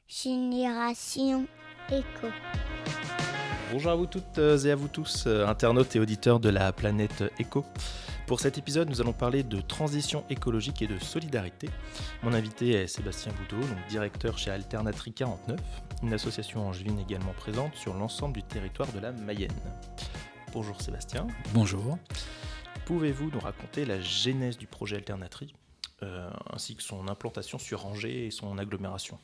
Génération Éco. Bonjour à vous toutes et à vous tous, internautes et auditeurs de la planète Éco. Pour cet épisode, nous allons parler de transition écologique et de solidarité. Mon invité est Sébastien Boudot, donc directeur chez Alternatri 49, une association angevine également présente sur l'ensemble du territoire de la Mayenne. Bonjour Sébastien. Bonjour. Pouvez-vous nous raconter la genèse du projet Alternatri, ainsi que son implantation sur Angers et son agglomération ?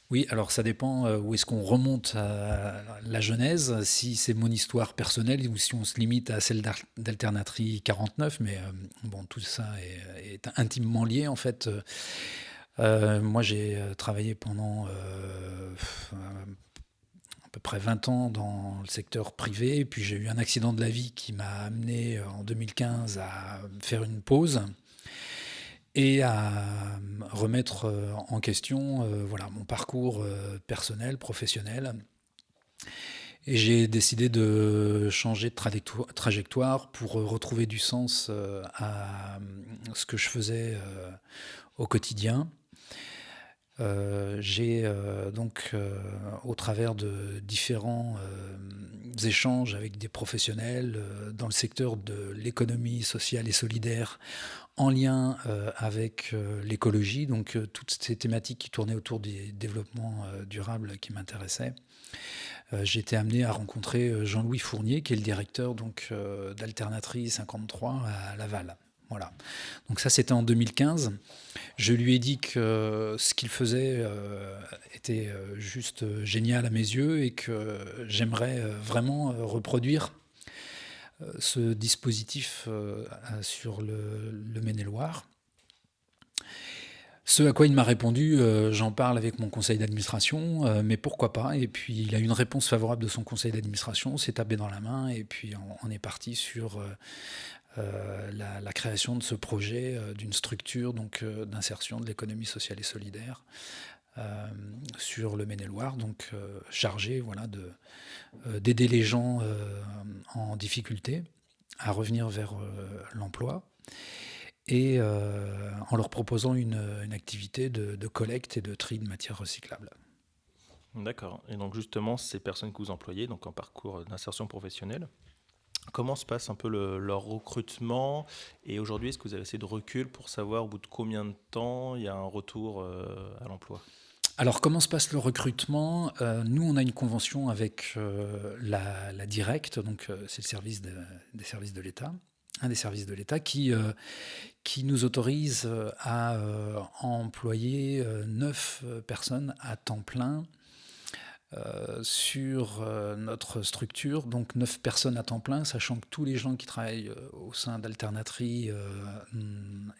Oui, alors ça dépend où est-ce qu'on remonte à la genèse, si c'est mon histoire personnelle ou si on se limite à celle d'Alternatri 49, mais bon, tout ça est intimement lié en fait. Moi j'ai travaillé pendant à peu près 20 ans dans le secteur privé, puis j'ai eu un accident de la vie qui m'a amené en 2015 à faire une pause et à remettre en question mon parcours personnel, professionnel. Et j'ai décidé de changer de trajectoire pour retrouver du sens à ce que je faisais au quotidien. J'ai donc, au travers de différents échanges avec des professionnels dans le secteur de l'économie sociale et solidaire, en lien avec l'écologie, donc toutes ces thématiques qui tournaient autour du développement durable qui m'intéressaient. J'ai été amené à rencontrer Jean-Louis Fournier, qui est le directeur d'Alternatri 53 à Laval. Voilà. Donc ça, c'était en 2015. Je lui ai dit que ce qu'il faisait était juste génial à mes yeux et que j'aimerais vraiment reproduire ce dispositif sur le Maine-et-Loire. Ce à quoi il m'a répondu, j'en parle avec mon conseil d'administration, mais pourquoi pas. Et puis il a eu une réponse favorable de son conseil d'administration, s'est tapé dans la main et puis on est parti sur la création de ce projet d'une structure d'insertion de l'économie sociale et solidaire sur le Maine-et-Loire, donc chargé d'aider les gens en difficulté à revenir vers l'emploi et en leur proposant une activité de collecte et de tri de matières recyclables. D'accord. Et donc justement, ces personnes que vous employez, donc en parcours d'insertion professionnelle, comment se passe un peu leur recrutement ? Et aujourd'hui, est-ce que vous avez assez de recul pour savoir au bout de combien de temps il y a un retour à l'emploi ? Alors, comment se passe le recrutement ? Nous, on a une convention avec la Directe, donc c'est le service des services de l'État, un des services de l'État qui nous autorise à employer 9 personnes à temps plein sur notre structure, donc 9 personnes à temps plein, sachant que tous les gens qui travaillent au sein d'Alternatri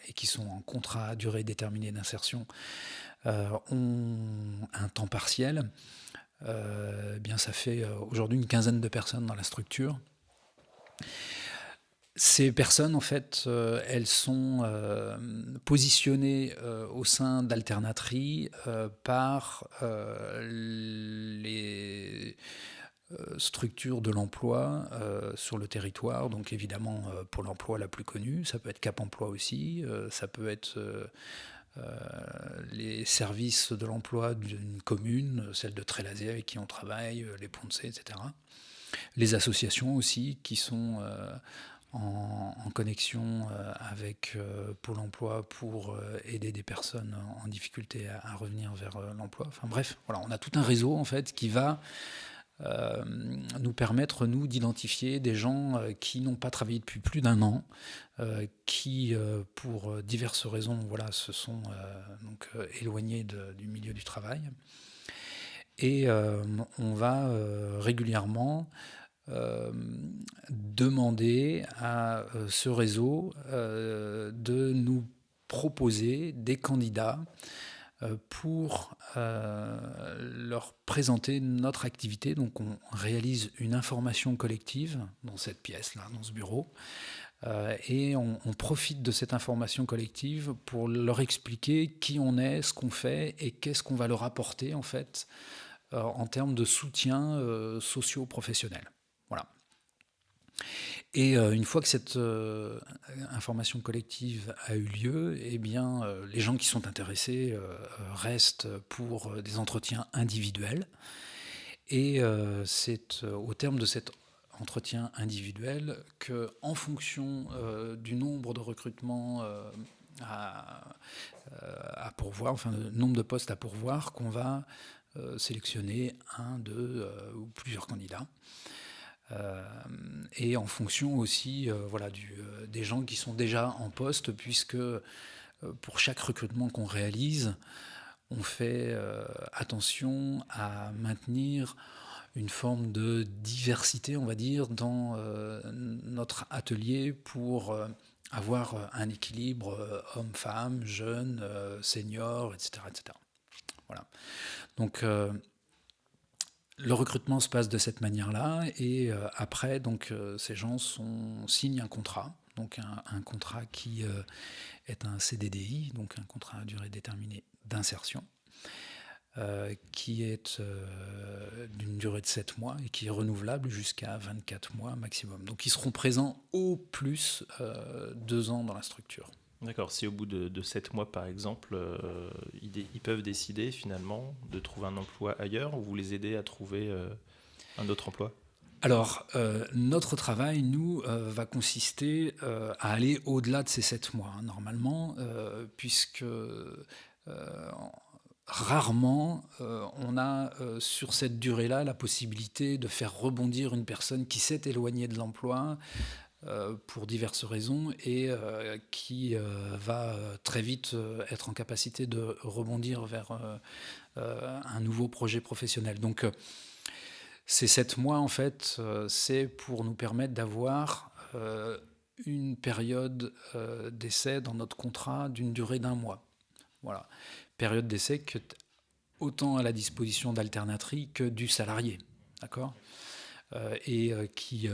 et qui sont en contrat à durée déterminée d'insertion ont un temps partiel. Bien, ça fait aujourd'hui une quinzaine de personnes dans la structure. Ces personnes, en fait, elles sont positionnées au sein d'Alternatri par les structures de l'emploi sur le territoire. Donc évidemment, pour l'emploi la plus connue, ça peut être Cap Emploi aussi, ça peut être les services de l'emploi d'une commune, celle de Trélazé avec qui on travaille, les Poncé, etc. Les associations aussi qui sont en connexion avec Pôle emploi pour aider des personnes en difficulté à revenir vers l'emploi. Enfin bref, voilà, on a tout un réseau en fait qui va nous permettre, nous, d'identifier des gens qui n'ont pas travaillé depuis plus d'un an, qui, pour diverses raisons, se sont éloignés du milieu du travail. Et on va régulièrement demander à ce réseau de nous proposer des candidats pour leur présenter notre activité. Donc on réalise une information collective dans cette pièce-là, dans ce bureau, et on profite de cette information collective pour leur expliquer qui on est, ce qu'on fait et qu'est-ce qu'on va leur apporter en fait en termes de soutien socio-professionnel. Voilà. Et une fois que cette information collective a eu lieu, eh bien, les gens qui sont intéressés restent pour des entretiens individuels. Et c'est au terme de cet entretien individuel que, en fonction du nombre de recrutements à, à pourvoir, enfin le nombre de postes à pourvoir, qu'on va sélectionner un, deux ou plusieurs candidats. Et en fonction aussi voilà, des gens qui sont déjà en poste, puisque pour chaque recrutement qu'on réalise, on fait attention à maintenir une forme de diversité, on va dire, dans notre atelier pour avoir un équilibre homme-femme, jeune, senior, etc., etc. Voilà. Donc le recrutement se passe de cette manière-là, et après, donc, ces gens signent un contrat, donc un contrat qui est un CDDI, donc un contrat à durée déterminée d'insertion, qui est d'une durée de 7 mois et qui est renouvelable jusqu'à 24 mois maximum. Donc ils seront présents au plus 2 ans dans la structure. D'accord, si au bout de 7 mois par exemple, ils peuvent décider finalement de trouver un emploi ailleurs, ou vous les aidez à trouver un autre emploi? Alors, notre travail, nous, va consister à aller au-delà de ces 7 mois, hein, normalement, puisque rarement on a sur cette durée-là la possibilité de faire rebondir une personne qui s'est éloignée de l'emploi pour diverses raisons, et qui va très vite être en capacité de rebondir vers un nouveau projet professionnel. Donc ces 7 mois, en fait, c'est pour nous permettre d'avoir une période d'essai dans notre contrat d'une durée d'1 mois. Voilà. Période d'essai que autant à la disposition d'Alternatri que du salarié. D'accord ? Et qui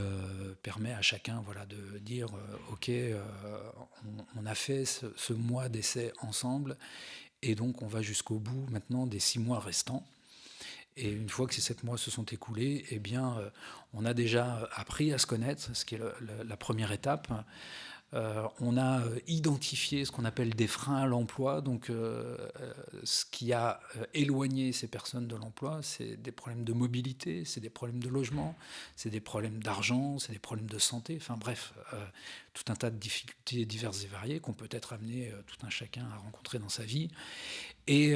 permet à chacun, voilà, de dire ok, on a fait ce mois d'essai ensemble, et donc on va jusqu'au bout maintenant des 6 mois restants. Et une fois que ces 7 mois se sont écoulés, eh bien, on a déjà appris à se connaître, ce qui est la première étape. On a identifié ce qu'on appelle des freins à l'emploi. Donc, ce qui a éloigné ces personnes de l'emploi, c'est des problèmes de mobilité, c'est des problèmes de logement, c'est des problèmes d'argent, c'est des problèmes de santé. Enfin bref, tout un tas de difficultés diverses et variées qu'on peut être amené tout un chacun à rencontrer dans sa vie. Et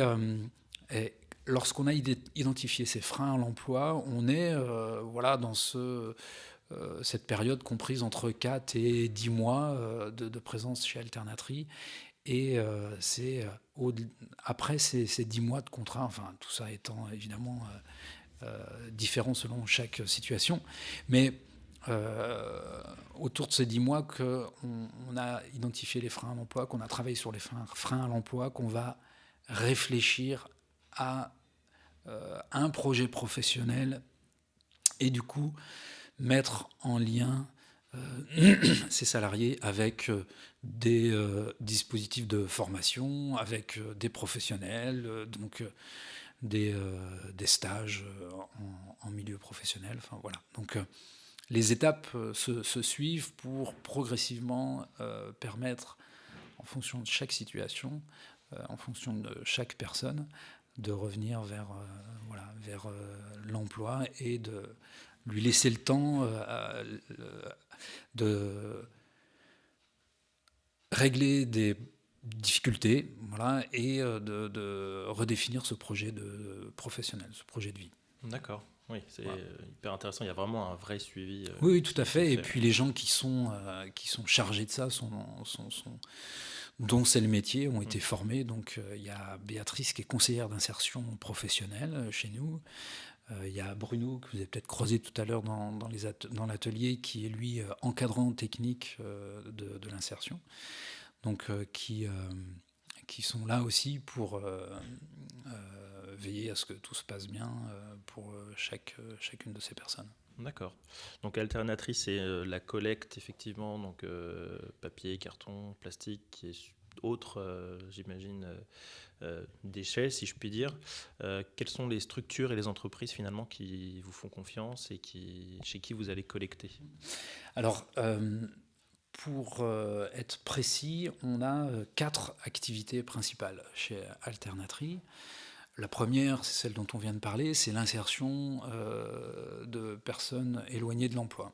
lorsqu'on a identifié ces freins à l'emploi, on est voilà, dans cette période comprise entre 4 et 10 mois de présence chez Alternatri. Et c'est après ces 10 mois de contrat, enfin tout ça étant évidemment différent selon chaque situation, mais autour de ces 10 mois qu'on a identifié les freins à l'emploi, qu'on a travaillé sur les freins à l'emploi, qu'on va réfléchir à un projet professionnel, et du coup mettre en lien ces salariés avec des dispositifs de formation, avec des professionnels, donc des stages en milieu professionnel. Enfin, voilà. Donc les étapes se suivent pour progressivement permettre, en fonction de chaque situation, en fonction de chaque personne, de revenir vers l'emploi, et de lui laisser le temps de régler des difficultés, voilà, et de redéfinir ce projet professionnel, ce projet de vie. D'accord, oui, c'est hyper intéressant. Il y a vraiment un vrai suivi. Oui, tout à fait. Et puis les gens qui sont chargés de ça, dont c'est le métier, ont été formés. Donc il y a Béatrice qui est conseillère d'insertion professionnelle chez nous. Il y a Bruno, que vous avez peut-être croisé tout à l'heure dans l'atelier, qui est lui encadrant technique de l'insertion. Donc qui sont là aussi pour veiller à ce que tout se passe bien pour chacune de ces personnes. D'accord. Donc Alternatri, c'est la collecte effectivement, donc papier, carton, plastique, qui est autres, j'imagine, déchets, si je puis dire. Quelles sont les structures et les entreprises finalement qui vous font confiance et chez qui vous allez collecter? Alors, pour être précis, on a 4 activités principales chez Alternatri. La première, c'est celle dont on vient de parler, c'est l'insertion de personnes éloignées de l'emploi.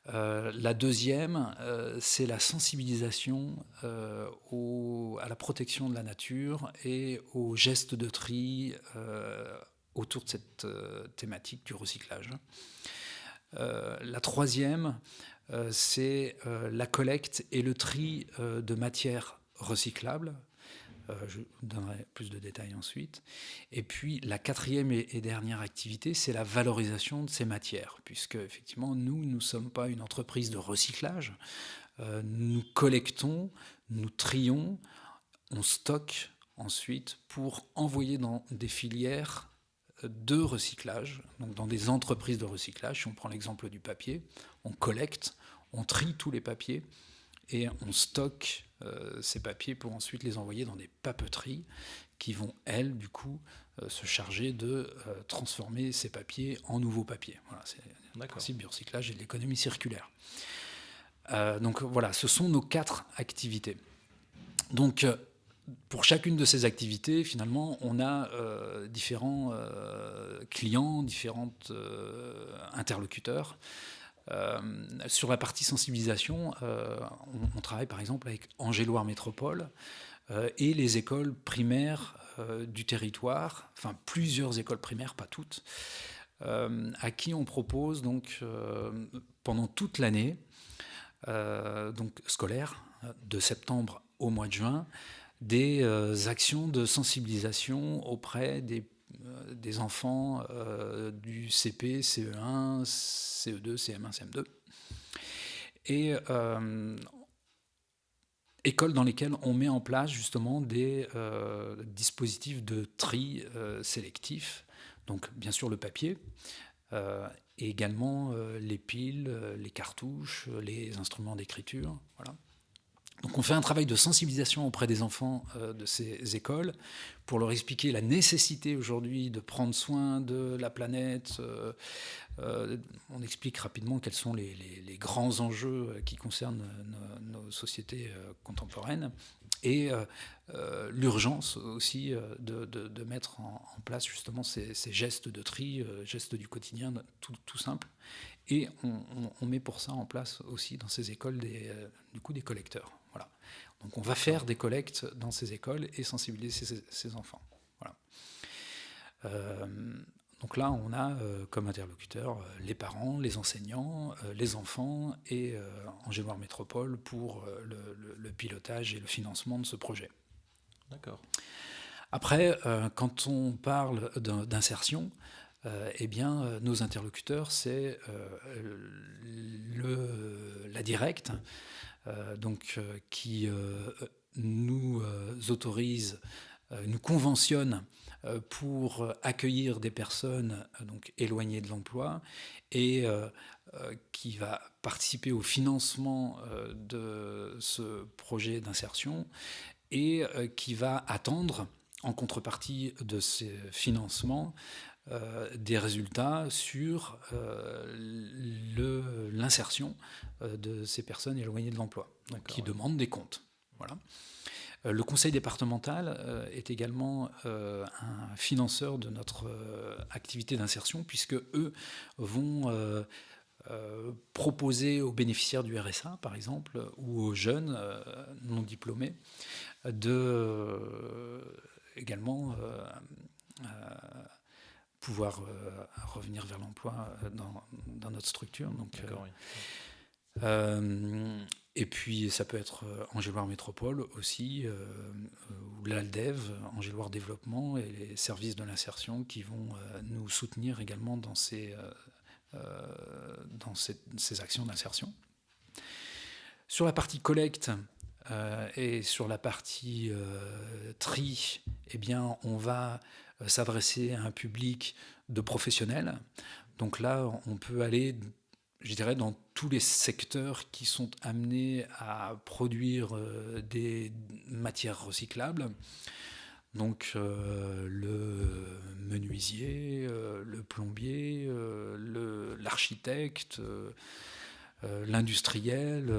La deuxième, c'est la sensibilisation à la protection de la nature et aux gestes de tri autour de cette thématique du recyclage. La troisième, c'est la collecte et le tri de matières recyclables. Je vous donnerai plus de détails ensuite. Et puis la quatrième et dernière activité, c'est la valorisation de ces matières, puisque effectivement, nous ne sommes pas une entreprise de recyclage. Nous collectons, nous trions, on stocke ensuite pour envoyer dans des filières de recyclage, donc dans des entreprises de recyclage. Si on prend l'exemple du papier, on collecte, on trie tous les papiers et on stocke ces papiers pour ensuite les envoyer dans des papeteries qui vont, elles, du coup, se charger de transformer ces papiers en nouveaux papiers. Voilà, c'est le principe du recyclage et de l'économie circulaire. Donc voilà, ce sont nos 4 activités. Donc pour chacune de ces activités, finalement, on a différents clients, différents interlocuteurs. Sur la partie sensibilisation, on travaille par exemple avec Angéloire Métropole et les écoles primaires du territoire, enfin plusieurs écoles primaires, pas toutes, à qui on propose donc pendant toute l'année donc scolaire, de septembre au mois de juin, des actions de sensibilisation auprès des enfants du CP, CE1, CE2, CM1, CM2. Et écoles dans lesquelles on met en place justement des dispositifs de tri sélectif. Donc bien sûr le papier, et également les piles, les cartouches, les instruments d'écriture. Voilà. Donc on fait un travail de sensibilisation auprès des enfants de ces écoles pour leur expliquer la nécessité aujourd'hui de prendre soin de la planète. On explique rapidement quels sont les grands enjeux qui concernent nos sociétés contemporaines et l'urgence aussi de mettre en place justement ces gestes de tri, gestes du quotidien tout simples. Et on met pour ça en place aussi dans ces écoles du coup des collecteurs. Voilà. Donc on va faire des collectes dans ces écoles et sensibiliser ces enfants. Voilà. Donc là, on a comme interlocuteurs les parents, les enseignants, les enfants et Angéloire Métropole pour le pilotage et le financement de ce projet. D'accord. Après, quand on parle d'insertion, eh bien, nos interlocuteurs, c'est la Directe, qui nous autorise, nous conventionne pour accueillir des personnes donc éloignées de l'emploi et qui va participer au financement de ce projet d'insertion et qui va attendre, en contrepartie de ces financements, des résultats sur l'insertion de ces personnes éloignées de l'emploi, donc qui demandent des comptes. Voilà. Le conseil départemental est également un financeur de notre activité d'insertion, puisque eux vont proposer aux bénéficiaires du RSA, par exemple, ou aux jeunes non diplômés, également pouvoir revenir vers l'emploi dans notre structure. Donc, oui. Et puis ça peut être Angéloire Métropole aussi, ou l'ALDEV, Angéloire Développement, et les services de l'insertion qui vont nous soutenir également dans ces actions d'insertion. Sur la partie collecte et sur la partie tri, eh bien, on va s'adresser à un public de professionnels. Donc là, on peut aller je dirais, dans tous les secteurs qui sont amenés à produire des matières recyclables. Donc le menuisier, le plombier, l'architecte, l'industriel,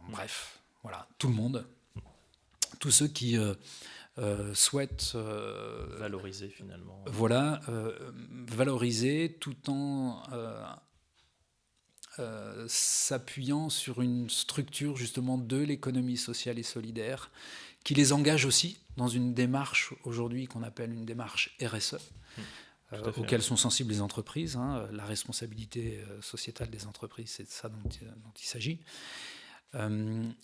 bref, voilà, tout le monde. Tous ceux qui souhaitent valoriser finalement. Voilà, valoriser tout en s'appuyant sur une structure justement de l'économie sociale et solidaire qui les engage aussi dans une démarche aujourd'hui qu'on appelle une démarche RSE, auxquelles sont sensibles les entreprises. La responsabilité sociétale des entreprises, c'est de ça dont il s'agit.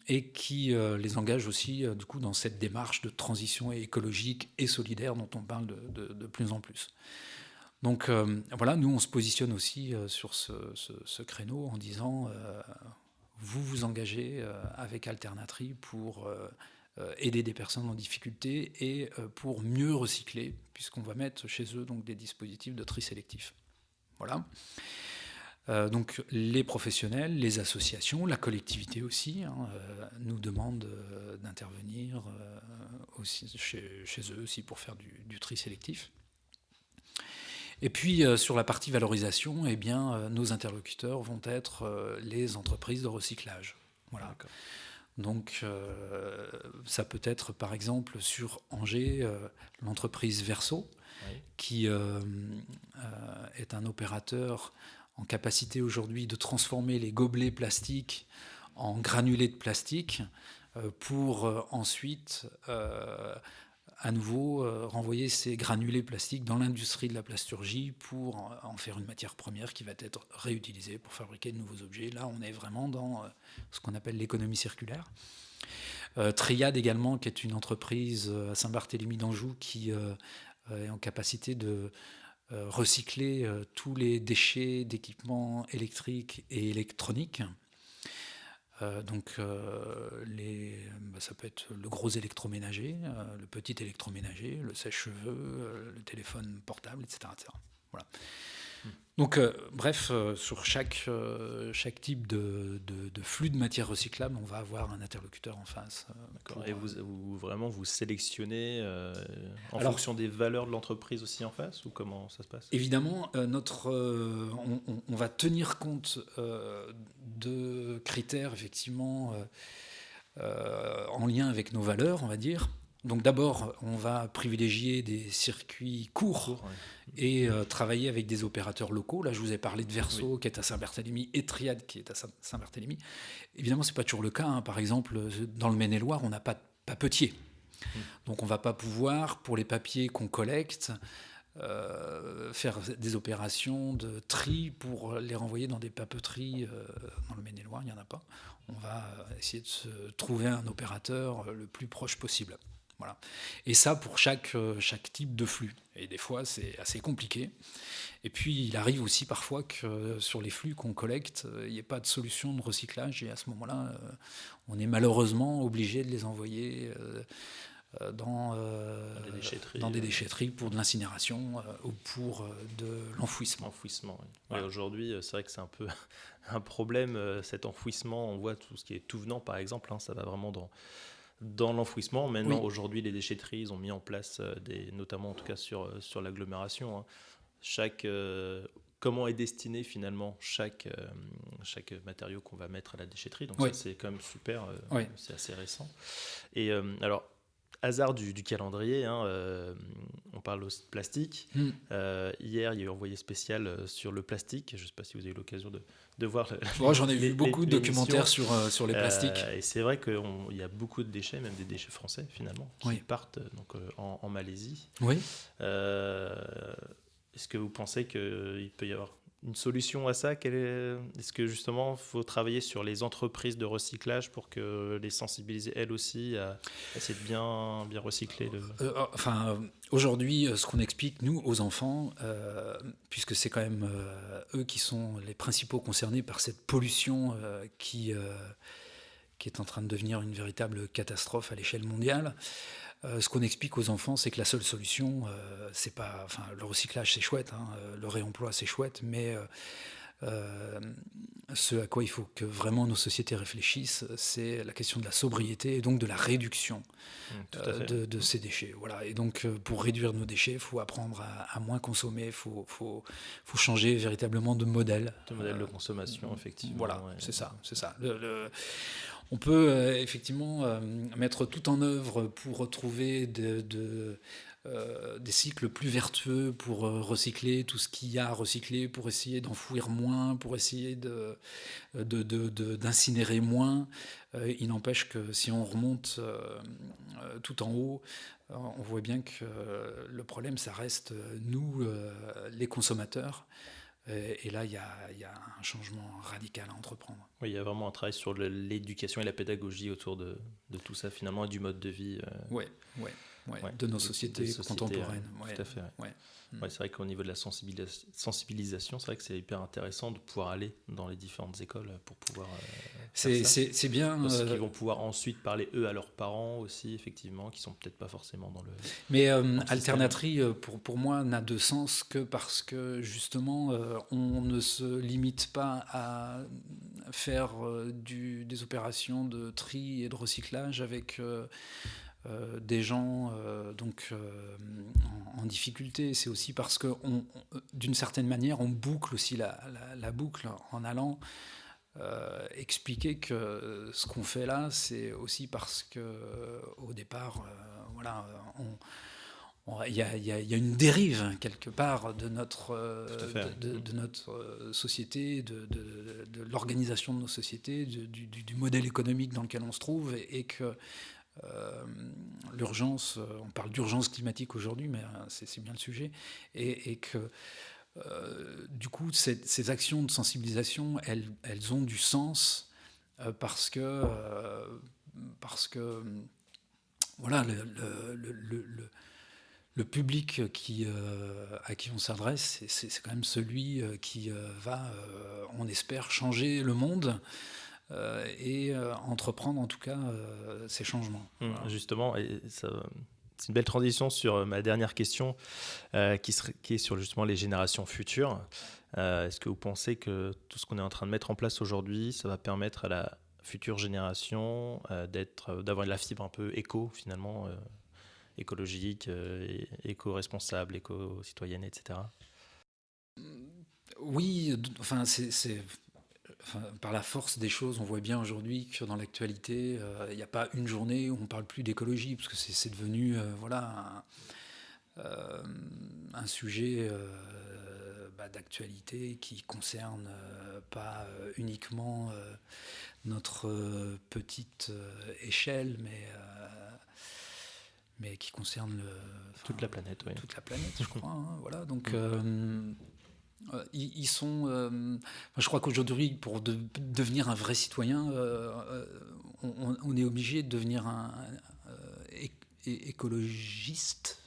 Et qui les engage aussi du coup dans cette démarche de transition écologique et solidaire dont on parle de plus en plus. Donc voilà, nous on se positionne aussi sur ce créneau en disant vous vous engagez avec Alternatri pour aider des personnes en difficulté et pour mieux recycler, puisqu'on va mettre chez eux donc des dispositifs de tri sélectif. Voilà. Donc les professionnels, les associations, la collectivité aussi nous demandent d'intervenir aussi chez eux aussi pour faire du tri sélectif. Et puis sur la partie valorisation, eh bien, nos interlocuteurs vont être les entreprises de recyclage. Voilà. D'accord. Donc ça peut être par exemple sur Angers l'entreprise Verso, oui, qui est un opérateur en capacité aujourd'hui de transformer les gobelets plastiques en granulés de plastique pour ensuite à nouveau renvoyer ces granulés plastiques dans l'industrie de la plasturgie pour en faire une matière première qui va être réutilisée pour fabriquer de nouveaux objets. Là, on est vraiment dans ce qu'on appelle l'économie circulaire. Triade également, qui est une entreprise à Saint-Barthélemy d'Anjou qui est en capacité de recycler tous les déchets d'équipements électriques et électroniques. Donc ça peut être le gros électroménager, le petit électroménager, le sèche-cheveux, le téléphone portable, etc. etc. Voilà. Donc bref, sur chaque type de flux de matière recyclable, on va avoir un interlocuteur en face. D'accord. Et vous sélectionnez en fonction des valeurs de l'entreprise aussi en face, ou comment ça se passe ? Évidemment, on va tenir compte de critères effectivement en lien avec nos valeurs, on va dire. Donc d'abord, on va privilégier des circuits courts et travailler avec des opérateurs locaux. Là, je vous ai parlé de Verso, oui, qui est à Saint-Barthélemy, et Triade, qui est à Saint-Barthélemy. Évidemment, ce n'est pas toujours le cas. Par exemple, dans le Maine-et-Loire, on n'a pas de papetier. Donc on ne va pas pouvoir, pour les papiers qu'on collecte, faire des opérations de tri pour les renvoyer dans des papeteries. Dans le Maine-et-Loire, il n'y en a pas. On va essayer de se trouver un opérateur le plus proche possible. Voilà. Et ça pour chaque type de flux. Et des fois, c'est assez compliqué. Et puis, il arrive aussi parfois que sur les flux qu'on collecte, il n'y ait pas de solution de recyclage. Et à ce moment-là, on est malheureusement obligé de les envoyer dans des déchetteries pour de l'incinération ou pour de l'enfouissement. Enfouissement, oui. Voilà. Aujourd'hui, c'est vrai que c'est un peu un problème, cet enfouissement. On voit tout ce qui est tout venant, par exemple, ça va vraiment dans l'enfouissement. Maintenant, oui, aujourd'hui, les déchetteries, ils ont mis en place, notamment en tout cas sur l'agglomération, comment est destiné finalement chaque matériau qu'on va mettre à la déchetterie. Donc oui, ça, c'est quand même super, oui, c'est assez récent. Et alors, hasard du calendrier, on parle aussi de plastique. Hier, il y a eu un envoyé spécial sur le plastique. Je ne sais pas si vous avez eu l'occasion de voir. J'en ai vu beaucoup de documentaires sur les plastiques. Et c'est vrai qu'il y a beaucoup de déchets, même des déchets français finalement, qui partent donc, en Malaisie. Oui. Est-ce que vous pensez qu'il peut y avoir une solution à ça? Est-ce que justement, il faut travailler sur les entreprises de recyclage pour les sensibiliser elles aussi à essayer de bien recycler aujourd'hui, ce qu'on explique, nous, aux enfants, puisque c'est quand même eux qui sont les principaux concernés par cette pollution qui est en train de devenir une véritable catastrophe à l'échelle mondiale. Ce qu'on explique aux enfants, c'est que la seule solution, c'est pas, le recyclage, c'est chouette, le réemploi, c'est chouette, mais Ce à quoi il faut que vraiment nos sociétés réfléchissent, c'est la question de la sobriété et donc de la réduction de ces déchets. Voilà. Et donc, pour réduire nos déchets, il faut apprendre à moins consommer, il faut changer véritablement de modèle. De modèle de consommation, effectivement. Voilà, c'est ça. On peut effectivement mettre tout en œuvre pour retrouver des cycles plus vertueux, pour recycler tout ce qu'il y a à recycler, pour essayer d'enfouir moins, pour essayer d'incinérer moins. Il n'empêche que si on remonte tout en haut, on voit bien que le problème, ça reste nous, les consommateurs. Et là, il y a un changement radical à entreprendre. Oui, il y a vraiment un travail sur l'éducation et la pédagogie autour de tout ça, finalement, et du mode de vie. De nos sociétés contemporaines. Tout à fait. C'est vrai qu'au niveau de la sensibilisation, c'est vrai que c'est hyper intéressant de pouvoir aller dans les différentes écoles pour pouvoir c'est bien. Parce qu'ils vont pouvoir ensuite parler, eux, à leurs parents aussi, effectivement, qui sont peut-être pas forcément dans le... Mais Alternatri, pour moi, n'a de sens que parce que, justement, on ne se limite pas à faire des opérations de tri et de recyclage avec... des gens en difficulté. C'est aussi parce que d'une certaine manière, on boucle aussi la boucle en allant expliquer que ce qu'on fait là, c'est aussi parce que au départ, il y a une dérive quelque part de notre société, de l'organisation de nos sociétés, du modèle économique dans lequel on se trouve, et que l'urgence, on parle d'urgence climatique aujourd'hui, mais c'est bien le sujet, et que du coup ces actions de sensibilisation, elles ont du sens parce que voilà, le public à qui on s'adresse, c'est quand même celui qui va, on espère, changer le monde. Et entreprendre en tout cas ces changements. Voilà. Justement, et ça, c'est une belle transition sur ma dernière question qui est sur justement les générations futures. Est-ce que vous pensez que tout ce qu'on est en train de mettre en place aujourd'hui, ça va permettre à la future génération d'avoir de la fibre un peu finalement, écologique, éco-responsable, éco-citoyenne, etc. Oui, enfin par la force des choses, on voit bien aujourd'hui que dans l'actualité, il n'y a pas une journée où on ne parle plus d'écologie, parce que c'est devenu un sujet d'actualité qui concerne pas uniquement notre petite échelle, mais qui concerne toute la planète, oui. Toute la planète, je crois. Voilà, donc... ils sont. Je crois qu'aujourd'hui, pour devenir un vrai citoyen, on est obligé de devenir un écologiste.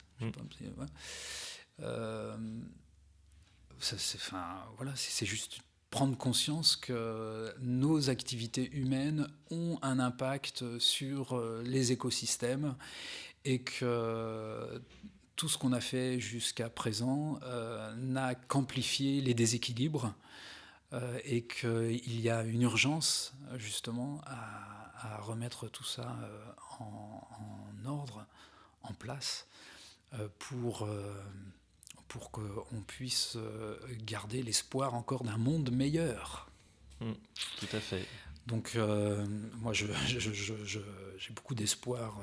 C'est juste prendre conscience que nos activités humaines ont un impact sur les écosystèmes et que tout ce qu'on a fait jusqu'à présent n'a qu'amplifié les déséquilibres et qu'il y a une urgence justement à remettre tout ça en ordre, en place, pour qu'on puisse garder l'espoir encore d'un monde meilleur. Tout à fait. Donc moi j'ai beaucoup d'espoir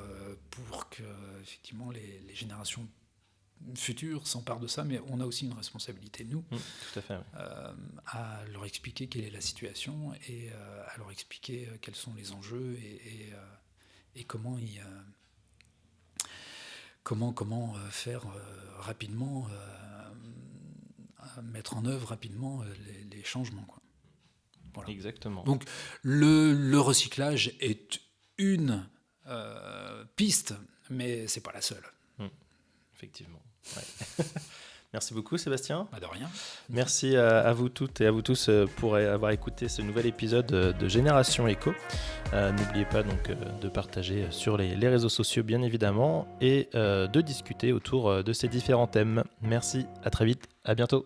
pour que effectivement les générations futures s'emparent de ça, mais on a aussi une responsabilité, nous, tout à fait, oui. À leur expliquer quelle est la situation et à leur expliquer quels sont les enjeux et comment faire rapidement, mettre en œuvre rapidement les changements, quoi. Voilà. Exactement. Donc le recyclage est une piste, mais c'est pas la seule. Effectivement. Ouais. Merci beaucoup Sébastien. De rien. Merci à vous toutes et à vous tous pour avoir écouté ce nouvel épisode de Génération Éco. N'oubliez pas donc de partager sur les réseaux sociaux bien évidemment et de discuter autour de ces différents thèmes. Merci, à très vite, à bientôt.